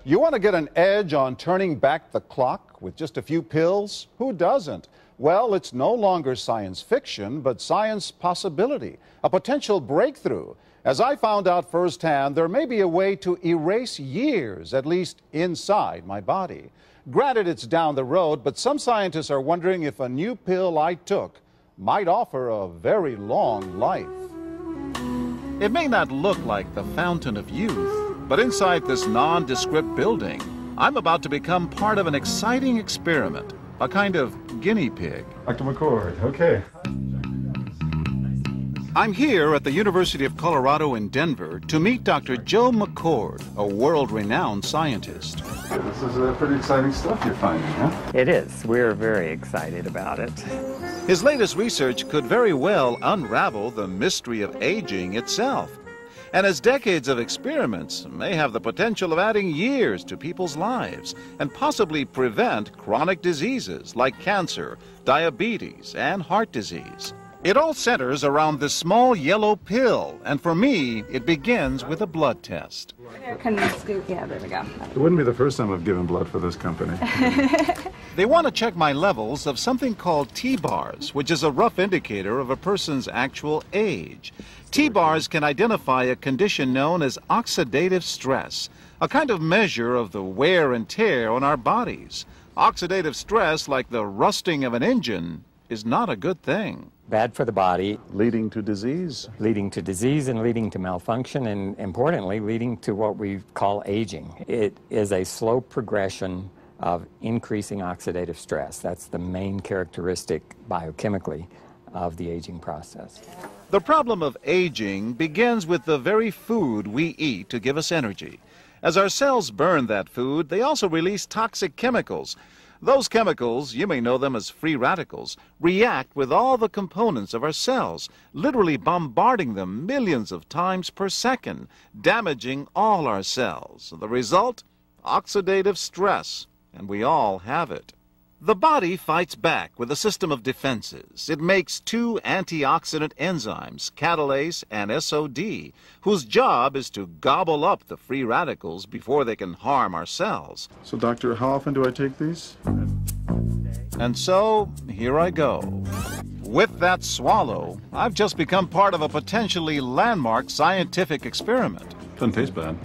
You want to get an edge on turning back the clock with just a few pills? Who doesn't? Well, it's no longer science fiction, but science possibility, a potential breakthrough. As I found out firsthand, there may be a way to erase years, at least inside my body. Granted, it's down the road, but some scientists are wondering if a new pill I took might offer a very long life. It may not look like the fountain of youth, but inside this nondescript building, I'm about to become part of an exciting experiment, a kind of guinea pig. Dr. McCord, okay. I'm here at the University of Colorado in Denver to meet Dr. Joe McCord, a world-renowned scientist. This is pretty exciting stuff you're finding, huh? It is. We're very excited about it. His latest research could very well unravel the mystery of aging itself. And his decades of experiments may have the potential of adding years to people's lives and possibly prevent chronic diseases like cancer, diabetes, and heart disease. It all centers around this small yellow pill, and for me, it begins with a blood test. Can we scoop? Yeah, there we go. It wouldn't be the first time I've given blood for this company. They want to check my levels of something called T-bars, which is a rough indicator of a person's actual age. T-bars can identify a condition known as oxidative stress, a kind of measure of the wear and tear on our bodies. Oxidative stress, like the rusting of an engine, is not a good thing. Bad for the body. Leading to disease. Leading to disease and leading to malfunction, and importantly, leading to what we call aging. It is a slow progression of increasing oxidative stress. That's the main characteristic biochemically of the aging process. The problem of aging begins with the very food we eat to give us energy. As our cells burn that food, they also release toxic chemicals. Those chemicals, you may know them as free radicals, react with all the components of our cells, literally bombarding them millions of times per second, damaging all our cells. The result? Oxidative stress, and we all have it. The body fights back with a system of defenses. It makes two antioxidant enzymes, catalase and SOD, whose job is to gobble up the free radicals before they can harm our cells. So, doctor, how often do I take these? And so, here I go. With that swallow, I've just become part of a potentially landmark scientific experiment. Doesn't taste bad.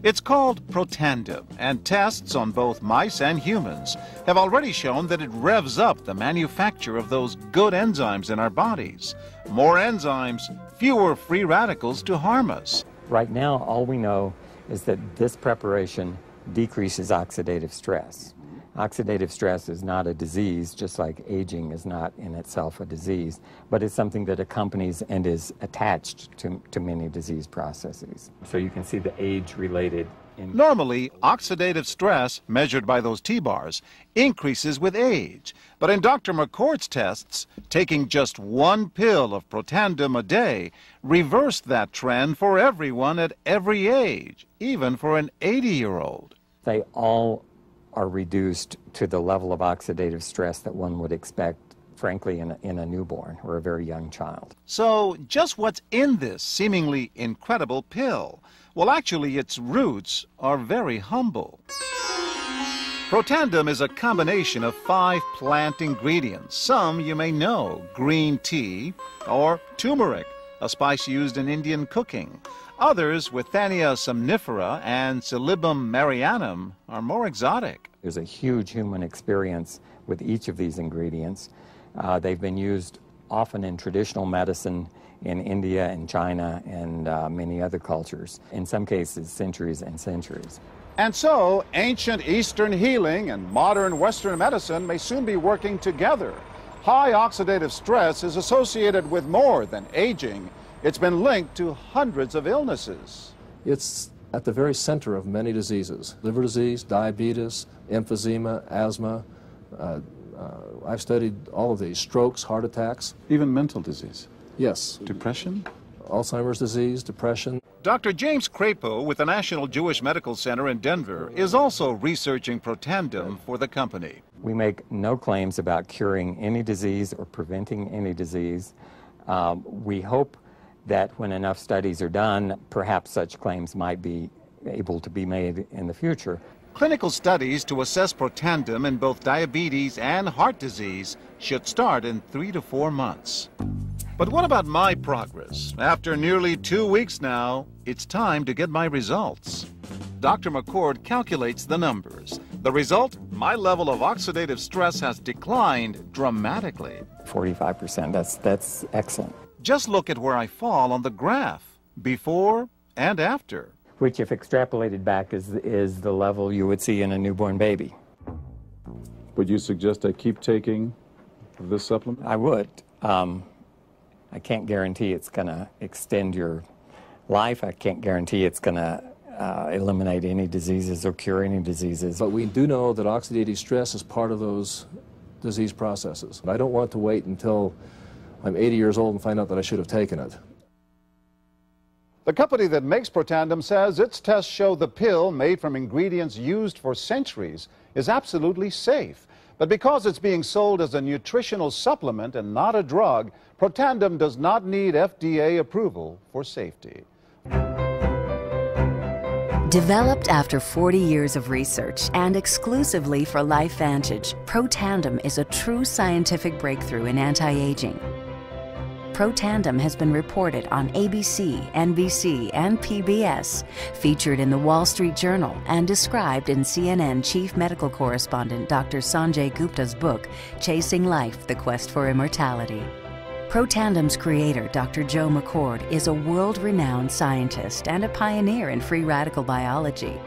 It's called Protandim, and tests on both mice and humans have already shown that it revs up the manufacture of those good enzymes in our bodies. More enzymes, fewer free radicals to harm us. Right now, all we know is that this preparation decreases oxidative stress. Oxidative stress is not a disease, just like aging is not in itself a disease, but it's something that accompanies and is attached to many disease processes. So you can see the age-related. Normally, oxidative stress, measured by those T-bars, increases with age. But in Dr. McCord's tests, taking just one pill of Protandim a day reversed that trend for everyone at every age, even for an 80-year-old. They all are reduced to the level of oxidative stress that one would expect, frankly, in a newborn or a very young child. So, just what's in this seemingly incredible pill? Well, actually, its roots are very humble. Protandim is a combination of 5 plant ingredients. Some you may know: green tea or turmeric, a spice used in Indian cooking. Others, Withania somnifera and Silybum marianum, are more exotic. There's a huge human experience with each of these ingredients. They've been used often in traditional medicine in India and China and many other cultures, in some cases centuries and centuries. And so, ancient Eastern healing and modern Western medicine may soon be working together. High oxidative stress is associated with more than aging. It's been linked to hundreds of illnesses. It's at the very center of many diseases: liver disease, diabetes, emphysema, asthma. I've studied all of these: strokes, heart attacks. Even mental disease. Yes. Depression? Alzheimer's disease, depression. Dr. James Crapo with the National Jewish Medical Center in Denver is also researching Protandim for the company. We make no claims about curing any disease or preventing any disease. We hope that when enough studies are done, perhaps such claims might be able to be made in the future. Clinical studies to assess Protandim in both diabetes and heart disease should start in 3 to 4 months. But what about my progress? After nearly 2 weeks now, it's time to get my results. Dr. McCord calculates the numbers. The result? My level of oxidative stress has declined dramatically. 45%, that's excellent. Just look at where I fall on the graph, before and after. Which, if extrapolated back, is the level you would see in a newborn baby. Would you suggest I keep taking this supplement? I would. I can't guarantee it's going to extend your life. I can't guarantee it's going to eliminate any diseases or cure any diseases. But we do know that oxidative stress is part of those disease processes. I don't want to wait until I'm 80 years old and find out that I should have taken it. The company that makes Protandim says its tests show the pill, made from ingredients used for centuries, is absolutely safe. But because it's being sold as a nutritional supplement and not a drug, Protandim does not need FDA approval for safety. Developed after 40 years of research and exclusively for LifeVantage, Protandim is a true scientific breakthrough in anti-aging. Protandim has been reported on ABC, NBC, and PBS, featured in the Wall Street Journal, and described in CNN Chief Medical Correspondent Dr. Sanjay Gupta's book, Chasing Life, The Quest for Immortality. Protandim's creator, Dr. Joe McCord, is a world-renowned scientist and a pioneer in free radical biology.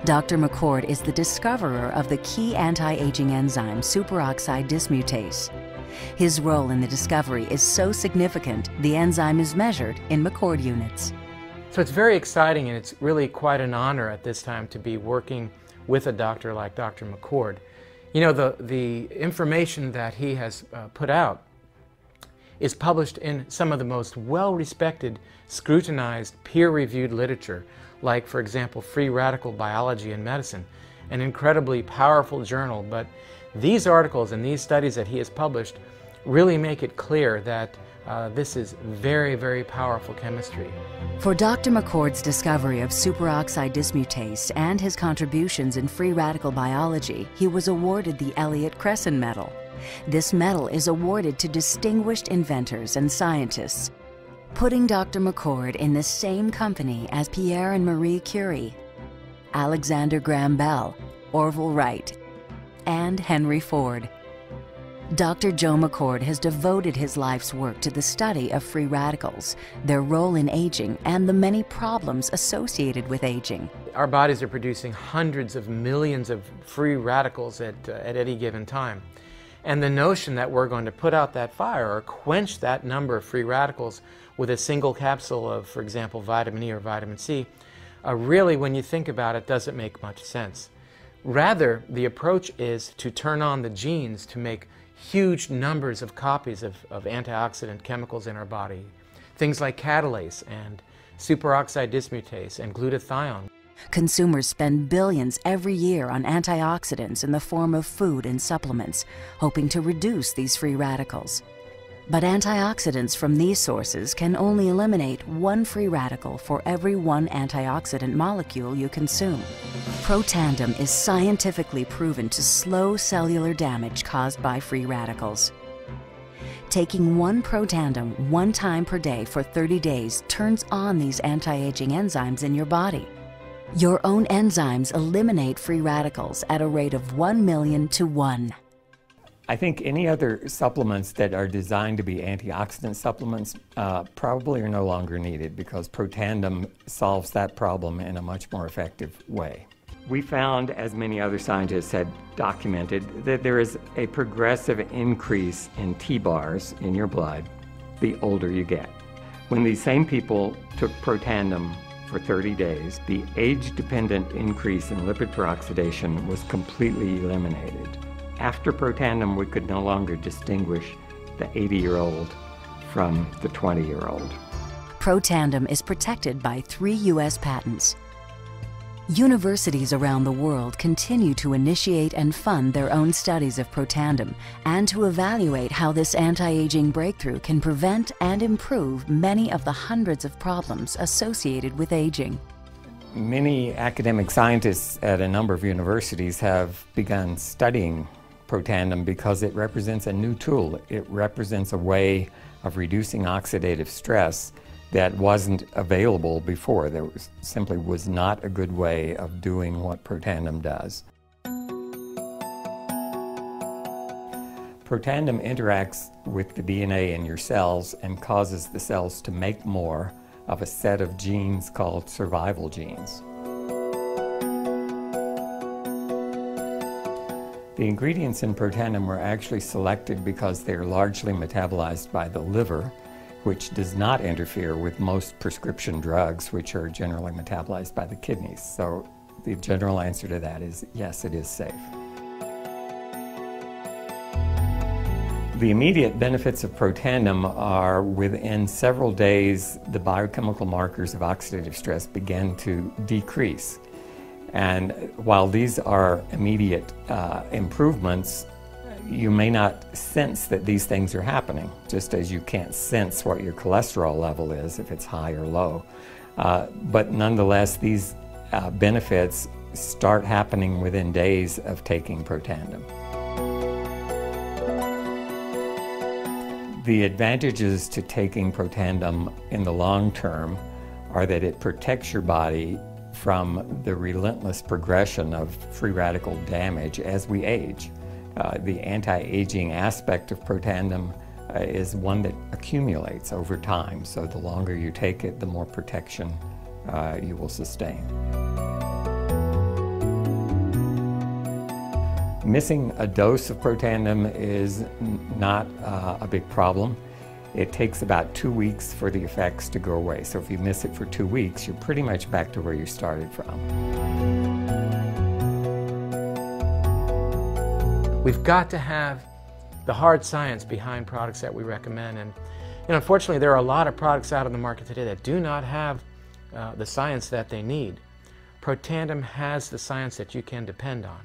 Dr. McCord is the discoverer of the key anti-aging enzyme superoxide dismutase. His role in the discovery is so significant, the enzyme is measured in McCord units. So it's very exciting, and it's really quite an honor at this time to be working with a doctor like Dr. McCord. You know, the information that he has put out is published in some of the most well-respected, scrutinized, peer-reviewed literature, like, for example, Free Radical Biology and Medicine, an incredibly powerful journal. But these articles and these studies that he has published really make it clear that this is very, very powerful chemistry. For Dr. McCord's discovery of superoxide dismutase and his contributions in free radical biology, he was awarded the Elliott Cresson Medal. This medal is awarded to distinguished inventors and scientists, putting Dr. McCord in the same company as Pierre and Marie Curie, Alexander Graham Bell, Orville Wright, and Henry Ford. Dr. Joe McCord has devoted his life's work to the study of free radicals, their role in aging, and the many problems associated with aging. Our bodies are producing hundreds of millions of free radicals at any given time. And the notion that we're going to put out that fire or quench that number of free radicals with a single capsule of, for example, vitamin E or vitamin C, really, when you think about it, doesn't make much sense. Rather, the approach is to turn on the genes to make huge numbers of copies of antioxidant chemicals in our body. Things like catalase and superoxide dismutase and glutathione. Consumers spend billions every year on antioxidants in the form of food and supplements, hoping to reduce these free radicals. But antioxidants from these sources can only eliminate one free radical for every one antioxidant molecule you consume. Protandim is scientifically proven to slow cellular damage caused by free radicals. Taking one Protandim 1 time per day for 30 days turns on these anti-aging enzymes in your body. Your own enzymes eliminate free radicals at a rate of 1 million to 1. I think any other supplements that are designed to be antioxidant supplements probably are no longer needed, because Protandim solves that problem in a much more effective way. We found, as many other scientists had documented, that there is a progressive increase in T-bars in your blood the older you get. When these same people took Protandim for 30 days, the age-dependent increase in lipid peroxidation was completely eliminated. After Protandim, we could no longer distinguish the 80-year-old from the 20-year-old. Protandim is protected by 3 U.S. patents. Universities around the world continue to initiate and fund their own studies of Protandim and to evaluate how this anti-aging breakthrough can prevent and improve many of the hundreds of problems associated with aging. Many academic scientists at a number of universities have begun studying Protandim because it represents a new tool. It represents a way of reducing oxidative stress that wasn't available before. There simply was not a good way of doing what Protandim does. Protandim interacts with the DNA in your cells and causes the cells to make more of a set of genes called survival genes. The ingredients in Protandim were actually selected because they are largely metabolized by the liver, which does not interfere with most prescription drugs, which are generally metabolized by the kidneys. So the general answer to that is yes, it is safe. The immediate benefits of Protandim are within several days, the biochemical markers of oxidative stress begin to decrease. And while these are immediate improvements, you may not sense that these things are happening, just as you can't sense what your cholesterol level is if it's high or low. But nonetheless, these benefits start happening within days of taking Protandim. The advantages to taking Protandim in the long term are that it protects your body from the relentless progression of free radical damage as we age. The anti-aging aspect of Protandim is one that accumulates over time, so the longer you take it, the more protection you will sustain. Missing a dose of Protandim is not a big problem. It takes about 2 weeks for the effects to go away. So if you miss it for 2 weeks, you're pretty much back to where you started from. We've got to have the hard science behind products that we recommend. And unfortunately, there are a lot of products out on the market today that do not have the science that they need. Protandim has the science that you can depend on.